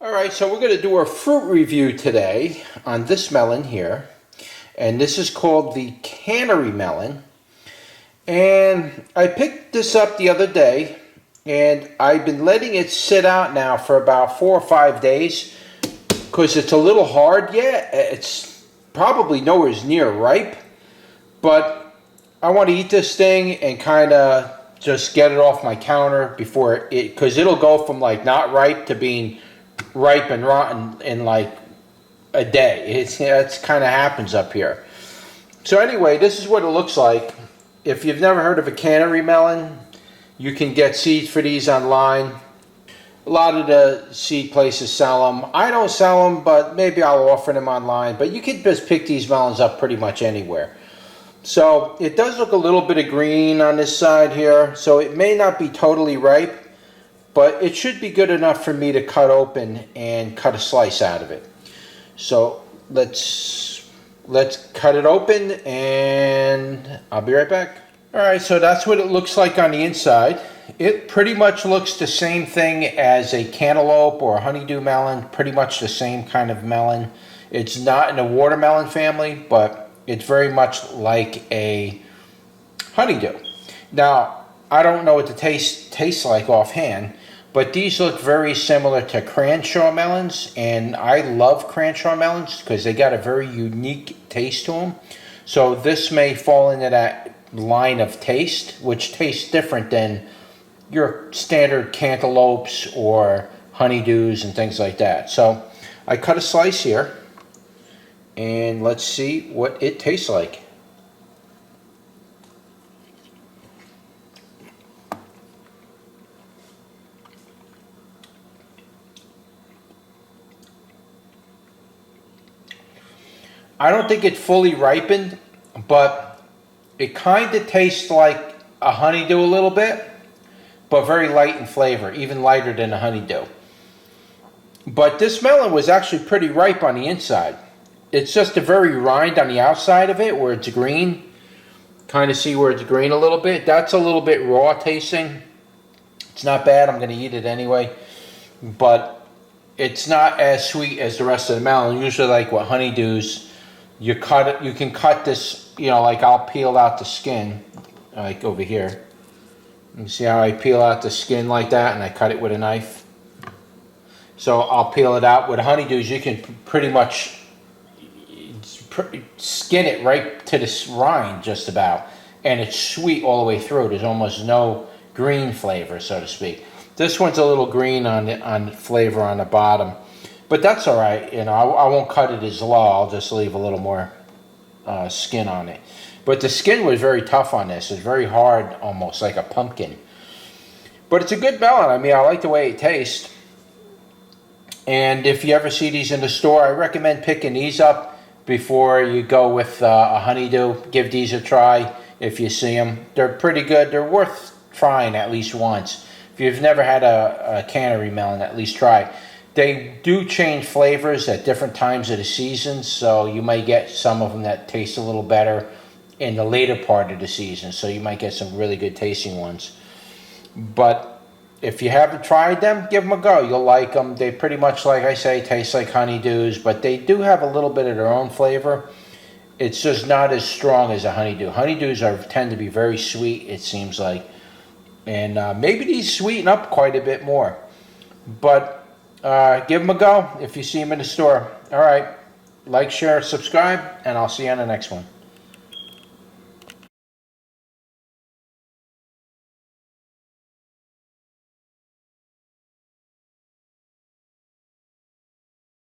Alright, so we're going to do a fruit review today on this melon here. And this is called the Canary Melon. And I picked this up the other day. And I've been letting it sit out now for about 4 or 5 days. Because it's a little hard yet. It's probably nowhere near ripe. But I want to eat this thing and kind of just get it off my counter before it... Because it'll go from like not ripe to being ripe and rotten in like a day. That's kind of happens up here. So anyway, this is what it looks like. If you've never heard of a canary melon, you can get seeds for these online. A lot of the seed places sell them. I don't sell them, but maybe I'll offer them online. But you can just pick these melons up pretty much anywhere. So it does look a little bit of green on this side here. So it may not be totally ripe, but it should be good enough for me to cut open and cut a slice out of it. So let's cut it open and I'll be right back. Alright, so that's what it looks like on the inside. It pretty much looks the same thing as a cantaloupe or a honeydew melon. Pretty much the same kind of melon. It's not in the watermelon family, but it's very much like a honeydew. Now, I don't know what the taste tastes like offhand, but these look very similar to Cranshaw melons, and I love Cranshaw melons because they got a very unique taste to them. So this may fall into that line of taste, which tastes different than your standard cantaloupes or honeydews and things like that. So I cut a slice here, and let's see what it tastes like. I don't think it's fully ripened, but it kind of tastes like a honeydew a little bit, but very light in flavor, even lighter than a honeydew. But this melon was actually pretty ripe on the inside. It's just a very rind on the outside of it where it's green. Kind of see where it's green a little bit. That's a little bit raw tasting. It's not bad. I'm going to eat it anyway. But it's not as sweet as the rest of the melon. Usually like what honeydews, you cut it, you can cut this, you know, like I'll peel out the skin, like over here. You see how I peel out the skin like that and I cut it with a knife? So I'll peel it out. With honeydews, you can pretty much skin it right to the rind just about. And it's sweet all the way through. There's almost no green flavor, so to speak. This one's a little green on flavor on the bottom. But that's all right, you know, I won't cut it as low. I'll just leave a little more skin on it. But the skin was very tough on this. It's very hard, almost like a pumpkin. But it's a good melon. I mean, I like the way it tastes. And if you ever see these in the store, I recommend picking these up before you go with a honeydew. Give these a try if you see them. They're pretty good. They're worth trying at least once. If you've never had a canary melon, at least try. They do change flavors at different times of the season, so you might get some of them that taste a little better in the later part of the season, so you might get some really good tasting ones. But if you haven't tried them, give them a go. You'll like them. They pretty much, like I say, taste like honeydews, but they do have a little bit of their own flavor. It's just not as strong as a honeydew. Honeydews tend to be very sweet, it seems like. And maybe these sweeten up quite a bit more. But give them a go if you see them in the store. All right. Like, share, subscribe, and I'll see you on the next one.